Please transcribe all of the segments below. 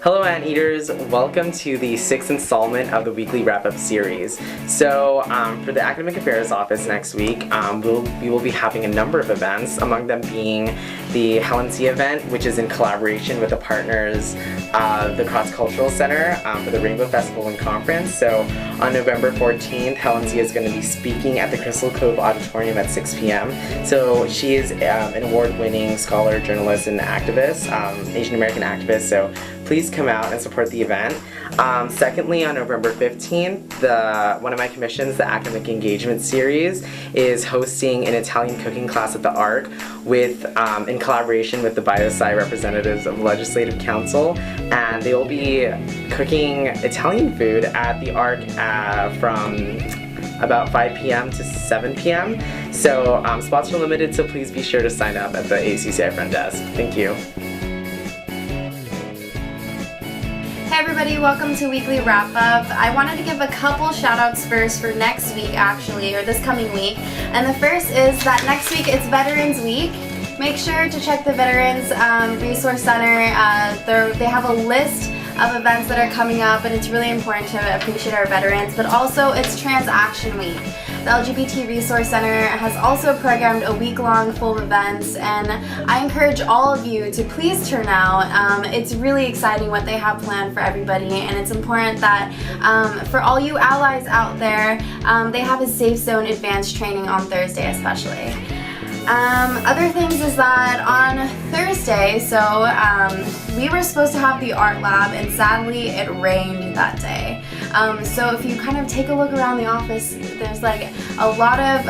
Hello Anteaters, welcome to the 6th installment of the weekly wrap-up series. So for the Academic Affairs Office next week, we will be having a number of events, among them being the Helen C event, which is in collaboration with the partners of the Cross-Cultural Center for the Rainbow Festival and Conference. So on November 14th, Helen C is going to be speaking at the Crystal Cove Auditorium at 6 p.m. So she is an award-winning scholar, journalist, and activist, Asian American activist, so please come out and support the event. Secondly, on November 15th, one of my commissions, the Academic Engagement Series, is hosting an Italian cooking class at the ARC in collaboration with the ASUCI representatives of Legislative Council, and they will be cooking Italian food at the ARC from about 5 p.m. to 7 p.m. So spots are limited, so please be sure to sign up at the ASUCI front desk. Thank you. Hey everybody, welcome to Weekly Wrap Up. I wanted to give a couple shout outs first for next week actually, or this coming week. And the first is that next week it's Veterans Week. Make sure to check the Veterans Resource Center. They have a list of events that are coming up, and it's really important to appreciate our veterans, but also it's Trans Action Week. The LGBT Resource Center has also programmed a week-long full of events, and I encourage all of you to please turn out. It's really exciting what they have planned for everybody, and it's important that for all you allies out there, they have a Safe Zone advanced training on Thursday especially. Other things is that on Thursday, we were supposed to have the art lab, and sadly it rained that day. So if you kind of take a look around the office, there's like a lot of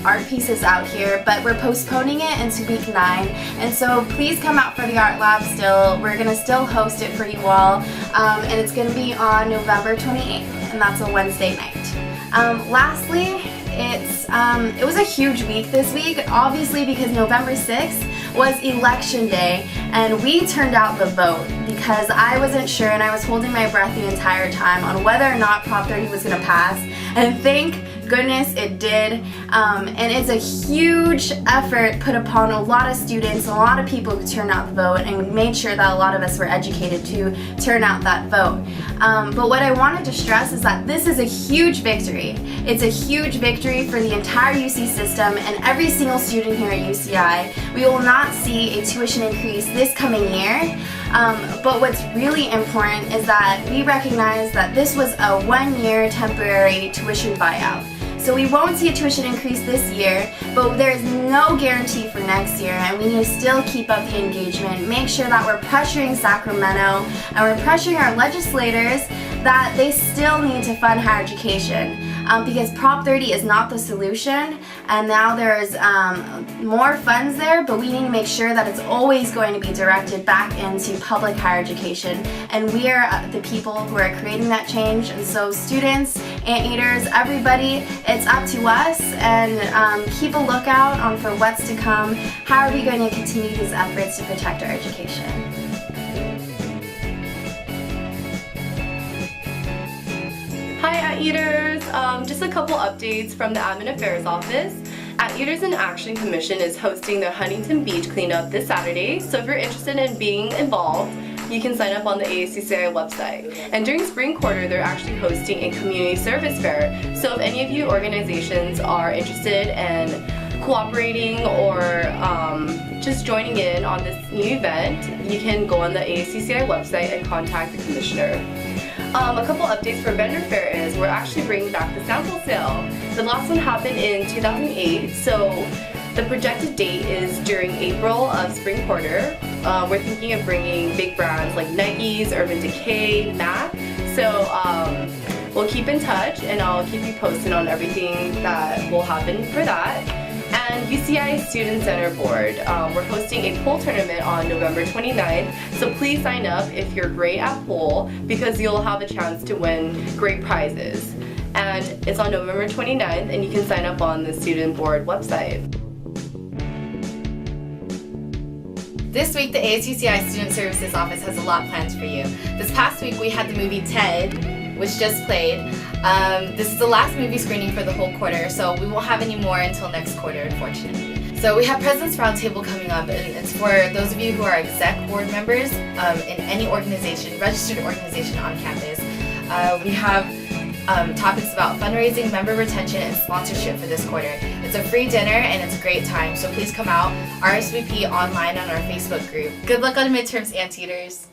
art pieces out here, but we're postponing it into week 9, and so please come out for the art lab still. We're going to still host it for you all, and it's going to be on November 28th, and that's a Wednesday night. Lastly, it was a huge week this week, obviously because November 6th was election day, and we turned out the vote because I wasn't sure, and I was holding my breath the entire time on whether or not Prop 30 was going to pass, and thank goodness it did. And it's a huge effort put upon a lot of students, a lot of people who turned out the vote, and made sure that a lot of us were educated to turn out that vote. But what I wanted to stress is that this is a huge victory. It's a huge victory for the entire UC system and every single student here at UCI. We will not see a tuition increase this coming year. But what's really important is that we recognize that this was a 1-year temporary tuition buyout. So we won't see a tuition increase this year, but there is no guarantee for next year, and we need to still keep up the engagement, make sure that we're pressuring Sacramento and we're pressuring our legislators that they still need to fund higher education. Because Prop 30 is not the solution, and now there's more funds there, but we need to make sure that it's always going to be directed back into public higher education, and we are the people who are creating that change. And so students, Anteaters, everybody, it's up to us, and keep a lookout for what's to come. How are we going to continue these efforts to protect our education? Hi Anteaters! Just a couple updates from the Admin Affairs Office. Anteaters in Action Commission is hosting their Huntington Beach cleanup this Saturday, so if you're interested in being involved, you can sign up on the ASUCI website. And during spring quarter, they're actually hosting a community service fair, so if any of you organizations are interested in cooperating or just joining in on this new event, you can go on the ASUCI website and contact the commissioner. A couple updates for vendor fair is we're actually bringing back the sample sale. The last one happened in 2008, so the projected date is during April of spring quarter. We're thinking of bringing big brands like Nike's, Urban Decay, MAC. So we'll keep in touch, and I'll keep you posted on everything that will happen for that. And UCI Student Center Board, we're hosting a pool tournament on November 29th, so please sign up if you're great at pool, because you'll have a chance to win great prizes. And it's on November 29th, and you can sign up on the Student Board website. This week, the ASUCI Student Services Office has a lot planned for you. This past week, we had the movie Ted, which just played. This is the last movie screening for the whole quarter, so we won't have any more until next quarter, unfortunately. So we have President's Roundtable coming up, and it's for those of you who are exec board members in any organization, registered organization on campus. We have topics about fundraising, member retention, and sponsorship for this quarter. It's a free dinner and it's a great time, so please come out. RSVP online on our Facebook group. Good luck on midterms, Anteaters!